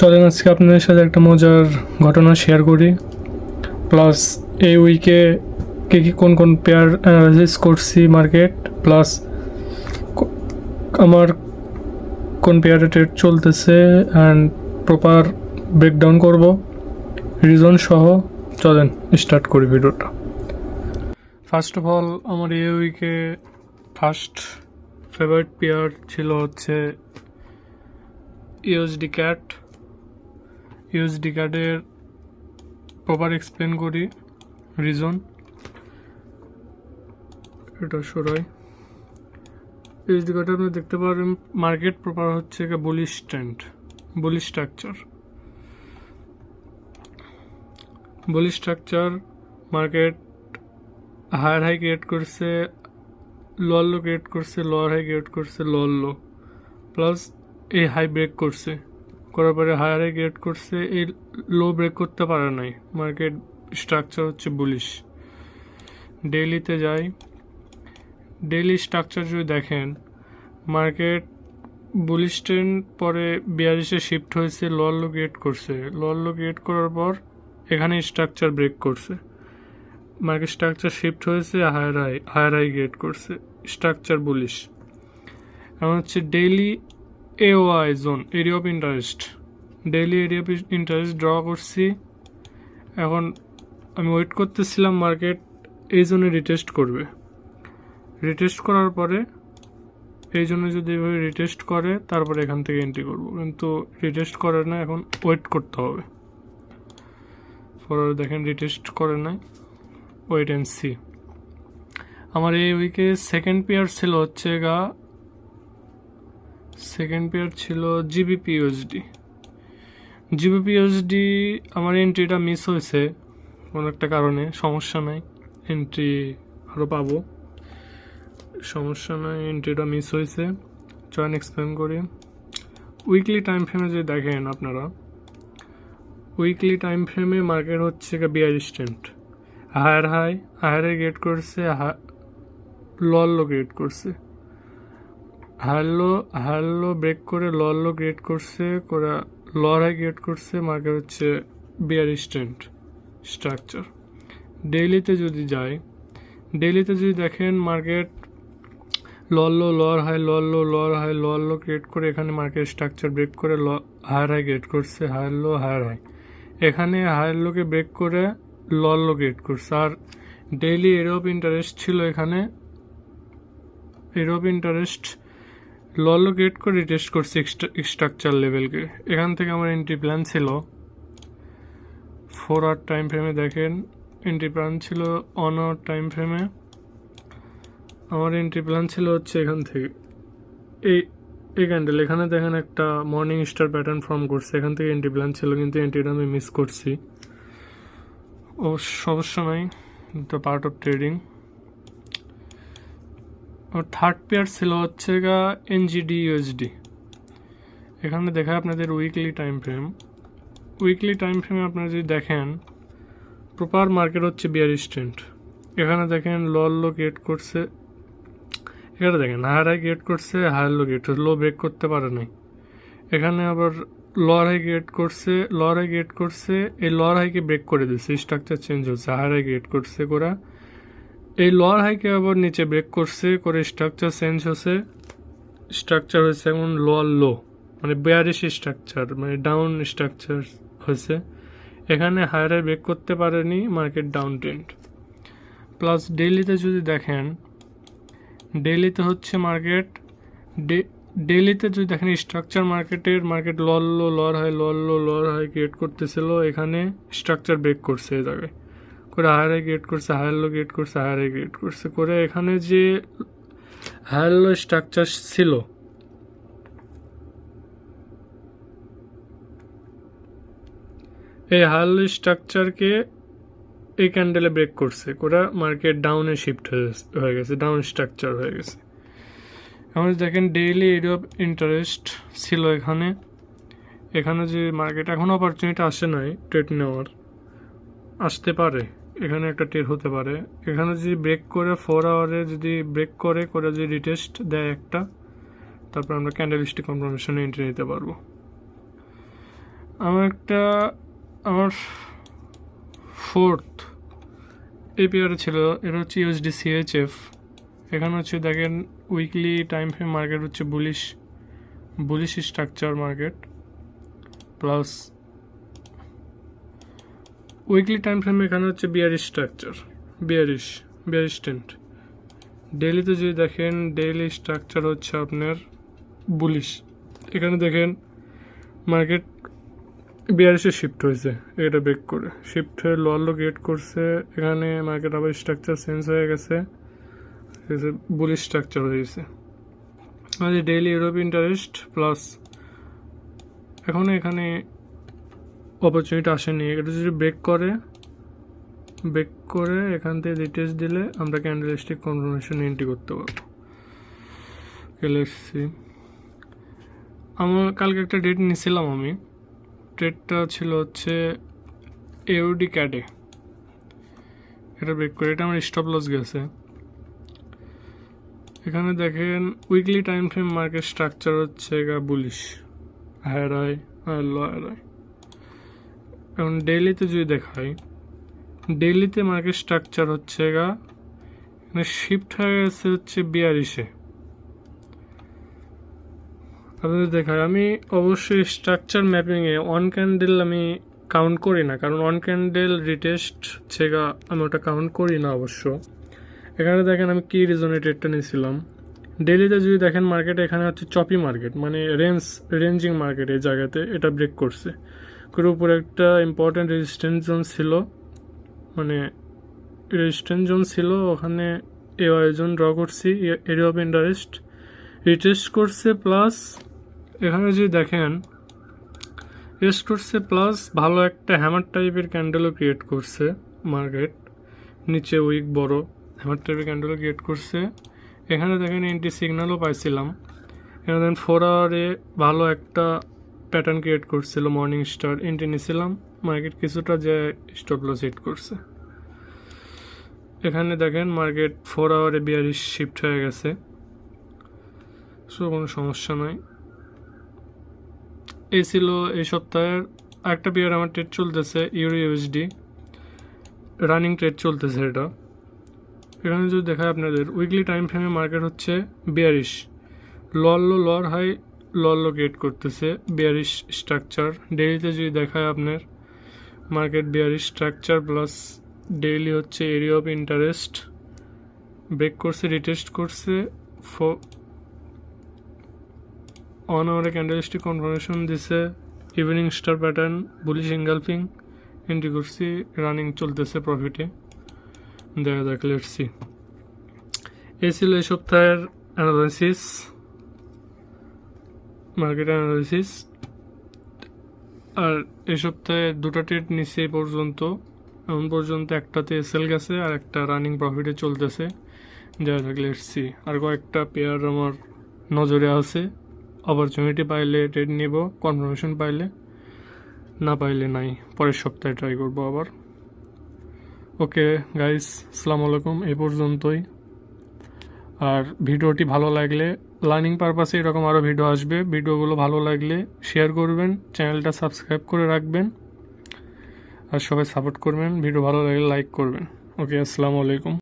চলেন আজকে আপনাদের সাথে একটা মজার ঘটনা শেয়ার করি। প্লাস এই উইকে কোন কোন পেয়ার অ্যানালাইসিস করছি মার্কেট, প্লাস আমার কোন পেয়ারে ট্রেড চলতেছে অ্যান্ড প্রপার ব্রেকডাউন করব রিজন সহ। চলেন স্টার্ট করি ভিডিওটা। ফার্স্ট অফ অল, আমার এই উইকে ফার্স্ট ফেভারিট পেয়ার ছিল হচ্ছে ইউএসডি ক্যাট। ইউএসডি ক্যাটের প্রপার এক্সপ্লেন করি রিজন। এটা সরাই। ইউএসডি ক্যাটে আপনি দেখতে পারেন মার্কেট প্রপার হচ্ছে bullish trend, bullish structure. Market higher high create করছে, লোয়ার লো ক্রিয়েট করছে, লোয়ার হাই ক্রিয়েট করছে, লোয়ার লো, প্লাস এই হাই ব্রেক করছে, করার পরে হায়ার হাই ক্রিয়েট করছে, এই লো ব্রেক করতে পারে নাই। মার্কেট স্ট্রাকচার হচ্ছে বুলিশ। ডেইলিতে যাই, ডেইলি স্ট্রাকচার যদি দেখেন, মার্কেট বুলিশ ট্রেন্ড পরে বিয়ারিশে শিফট হয়েছে, লোয়ার লো ক্রিয়েট করছে, লোয়ার লো ক্রিয়েট করার পর এখানে স্ট্রাকচার ব্রেক করছে, মার্কেট স্ট্রাকচার শিফট হয়েছে, হায়ার হাই ক্রিয়েট করছে, স্ট্রাকচার বুলিশ। এখন হচ্ছে daily AOI zone, area of interest, daily area of interest draw করছি। এখন আমি ওয়েট করতেছিলাম মার্কেট এই জোনে রিটেস্ট করবে। রিটেস্ট করার পরে এই জন্য যদি এভাবে রিটেস্ট করে তারপরে এখান থেকে এন্ট্রি করব, কিন্তু রিটেস্ট করে না, এখন ওয়েট করতে হবে। ফরওয়ার্ড দেখেন রিটেস্ট করে না, ওয়েট অ্যান্ড সি। আমার এই উইকে সেকেন্ড পেয়ার ছিল জিবিপি ইউএসডি। আমার এন্ট্রিটা মিস হয়েছে কোনো একটা কারণে, সমস্যা নাই, এন্ট্রি আরও পাবো, সমস্যা নাই, এন্ট্রিটা মিস হয়েছে। চয়ন এক্সপ্লেন করি। উইকলি টাইম ফ্রেমে যদি দেখেন আপনারা, উইকলি টাইম ফ্রেমে মার্কেট হচ্ছে বিয়ারিশ ট্রেন্ড, হায়ার গেট করছে, লোয়ার লো ক্রিয়েট করছে, হায়ার লো ব্রেক করে লোয়ার লো ক্রিয়েট করছে, লোয়ার হাই ক্রিয়েট করছে, মার্কেট হচ্ছে বিয়ারিশ ট্রেন্ড স্ট্রাকচার। ডেইলিতে যদি যাই, ডেইলিতে যদি দেখেন market lower low, lower high, lower low, lower high, lower low create করে এখানে মার্কেট স্ট্রাকচার ব্রেক করে হায়ার হাই ক্রিয়েট করছে, হায়ার লো, হায়ার হাই, এখানে হায়ার লোকে ব্রেক করে লোয়ার লো ক্রিয়েট করছে। আর ডেইলি এরিয়া অফ ইন্টারেস্ট ছিল এখানে, area of interest lower low create করে রিটেস্ট করছে স্ট্রাকচার লেভেলকে। এখান থেকে আমার এন্ট্রি প্ল্যান ছিল 4 আওয়ার টাইম ফ্রেমে। দেখেন এন্ট্রি প্ল্যান ছিল অন আওয়ার টাইম ফ্রেমে। আমার এন্ট্রি প্ল্যান ছিল হচ্ছে এখান থেকে এই ক্যান্ডেল, এখানে দেখেন একটা মর্নিং স্টার প্যাটার্ন ফর্ম করছে, এখান থেকে এন্ট্রি প্ল্যান ছিল, কিন্তু এন্ট্রিটা আমি মিস করছি। ও সমস্যা নাই, দ্য পার্ট অফ ট্রেডিং। আমার থার্ড পেয়ার ছিল হচ্ছে এনজিডি ইউএসডি। এখানে দেখায় আপনাদের weekly time frame. Weekly time ফ্রেমে আপনারা যদি দেখেন প্রপার মার্কেট হচ্ছে বিয়ারিশ ট্রেন্ড। এখানে দেখেন লোয়ার লো ক্রিয়েট করছে, এখানে দেখেন হায়ার হাই ক্রিয়েট করছে, হায়ার লো ক্রিয়েট করছে, লো ব্রেক করতে পারে নাই। এখানে আবার লোয়ার হাই ক্রিয়েট করছে, এই লোয়ার হাইকে ব্রেক করে দিচ্ছে, স্ট্রাকচার চেঞ্জ হচ্ছে, হায়ার হাই ক্রিয়েট করছে করে এই লোয়ার হাইকে আবার নিচে ব্রেক করছে করে স্ট্রাকচার চেঞ্জ হচ্ছে, স্ট্রাকচার হয়েছে এখন লোয়ার লো, মানে বেয়ারিশ স্ট্রাকচার, মানে ডাউন স্ট্রাকচার হয়েছে। এখানে হায়ার হাই ব্রেক করতে পারেনি, মার্কেট ডাউন ট্রেন্ড। প্লাস ডেইলিতে যদি দেখেন, ডেইলিতে হচ্ছে মার্কেট ডেইলিতে যদি দেখেন structure market lower low, lower high, lower low, lower high create করতেছিল, এখানে স্ট্রাকচার ব্রেক করছে এই জায়গায় করে, হায়ার হাই ক্রিয়েট করছে, হায়ার লো ক্রিয়েট করছে, হায়ার হাই ক্রিয়েট করছে করে এখানে যে হায়ার লো স্ট্রাকচার ছিল, এই হায়ার লো স্ট্রাকচারকে এই ক্যান্ডেলে ব্রেক করছে করে মার্কেট ডাউনে শিফট হয়ে গেছে, ডাউন স্ট্রাকচার হয়ে গেছে। এখন দেখেন ডেইলি এরিয়া অফ ইন্টারেস্ট ছিল এখানে, এখানে যে মার্কেট এখন অপরচুনিটি আসে নাই ট্রেড নেওয়ার, আসতে পারে, এখানে একটা ট্রেড হতে পারে। এখানে যদি ব্রেক করে 4 আওয়ারে যদি ব্রেক করে যদি রিটেস্ট দেয় একটা, তারপর আমরা ক্যান্ডেল স্টিক কনফার্মেশনে এন্ট্রি নিতে পারবো। আমার ফোর্থ এই পেয়ারে ছিল, এটা হচ্ছে ইউএসডি সিএইচএফ। এখানে হচ্ছে দেখেন উইকলি টাইম ফ্রেম মার্কেট হচ্ছে bullish structure market, plus weekly time frame এখানে হচ্ছে বিয়ারিশ স্ট্রাকচার, বিয়ারিশ ট্রেন্ড। ডেইলিতে যদি দেখেন ডেইলি স্ট্রাকচার হচ্ছে আপনার বুলিশ। এখানে দেখেন মার্কেট বিয়ারিশে শিফট হয়েছে, এটা ব্রেক করে শিফট হয়ে লোয়ার লো ক্রিয়েট করছে। এখানে মার্কেট আবার স্ট্রাকচার চেঞ্জ হয়ে গেছে, বুলিশ স্ট্রাকচার হয়েছে। আমাদের ডেইলি ইউরোপ ইন্টারেস্ট প্লাস এখনও এখানে অপরচুনিটি আসেনি। এটা যদি ব্রেক করে এখান থেকে রিটেস্ট দিলে আমরা ক্যান্ডেলস্টিক কনফার্মেশন এন্ট্রি করতে পারবো। এলএসসি আমার কালকে একটা ডেট নিয়েছিলাম আমি, ট্রেডটা ছিল হচ্ছে এউডি ক্যাডে, এটা ব্রেক করে এটা আমার স্টপ লস গেছে। এখানে দেখেন weekly time frame market structure হচ্ছে বুলিশ, হায়ার আই আর লোয়ার আই। এখন ডেইলিতে যদি দেখাই, ডেইলিতে মার্কেট স্ট্রাকচার হচ্ছে এখানে শিফট হয়ে গেছে হচ্ছে বিয়ারিশে। আপনাদের দেখায় আমি অবশ্যই স্ট্রাকচার ম্যাপিংয়ে অন ক্যান্ডেল আমি কাউন্ট করি না, কারণ অন ক্যান্ডেল রিটেস্ট হচ্ছে আমি ওটা কাউন্ট করি না অবশ্য। এখানে দেখেন আমি কি রিজনে ট্রেডটা নিয়েছিলাম। ডেইলিতে যদি দেখেন মার্কেট এখানে হচ্ছে চপি মার্কেট, মানে রেঞ্জিং মার্কেট, এই জায়গাতে এটা ব্রেক করছে করে উপরে একটা ইম্পর্টেন্ট রেজিস্ট্যান্স জোন ছিল, মানে রেজিস্ট্যান্স জোন ছিল, ওখানে এওয়াই জোন ড্র করছি, এরিয়া অফ ইন্টারেস্ট রিটেস্ট করছে, প্লাস এখানে যদি দেখেন রেস্ট করছে, প্লাস ভালো একটা হ্যামার টাইপের ক্যান্ডেলও ক্রিয়েট করছে মার্কেট, নিচে উইক বড় হ্যামার টাইপের ক্যান্ডেলও ক্রিয়েট করছে। এখানে দেখেন এন্ট্রি সিগন্যালও পাইছিলাম। এখানে দেখেন 4 আওয়ারে ভালো একটা প্যাটার্ন ক্রিয়েট করছিল, মর্নিং স্টার এন্ট্রি নিয়েছিলাম, মার্কেট কিছুটা যে স্টপ লস হিট করছে। এখানে দেখেন মার্কেট 4 আওয়ারে বিয়ারিশ শিফট হয়ে গেছে, সো কোনো সমস্যা নয়। এই ছিল এই সপ্তাহের একটা পেয়ার আমার ট্রেড চলতেছে, ইউরো ইউএসডি রানিং ট্রেড চলতেছে এটা। এখানে যদি দেখায় আপনাদের উইকলি টাইম ফ্রেমে মার্কেট হচ্ছে bearish, lower high lower low create করতেছে, বিয়ারিশ স্ট্রাকচার। ডেইলিতে যদি দেখায় আপনার market bearish structure plus daily হচ্ছে এরিয়া অফ ইন্টারেস্ট ব্রেক করছে, রিটেস্ট করছে, অন আওয়ারে ক্যান্ডেলস্টিক কনফার্মেশন দিছে, evening star pattern bullish engulfing entry করছি, রানিং চলতেছে প্রফিটে। দেখা যাক, লেটস সি। এই ছিল এই সপ্তাহের অ্যানালাইসিস, মার্কেট অ্যানালাইসিস। আর এই সপ্তাহে দুটো ট্রেড নিচ্ছে এই পর্যন্ত, এখন পর্যন্ত একটাতে সেল গেছে আর একটা রানিং প্রফিটে চলতেছে। দেখা যাক, লেটস সি। আর কয়েকটা পেয়ার আমার নজরে আছে, অপরচুনিটি পাইলে ট্রেড নিব, কনফার্মেশন পাইলে, না পাইলে নাই, পরের সপ্তাহে ট্রাই করবো আবার। ওকে গাইস, আসসালামু আলাইকুম, এই পর্যন্তই। আর ভিডিওটি ভালো লাগলে, লার্নিং পারপাসে এরকম আরও ভিডিও আসবে, ভিডিওগুলো ভালো লাগলে শেয়ার করবেন, চ্যানেলটা সাবস্ক্রাইব করে রাখবেন, আর সবাই সাপোর্ট করবেন। ভিডিও ভালো লাগলে লাইক করবেন। ওকে, আসসালামু আলাইকুম।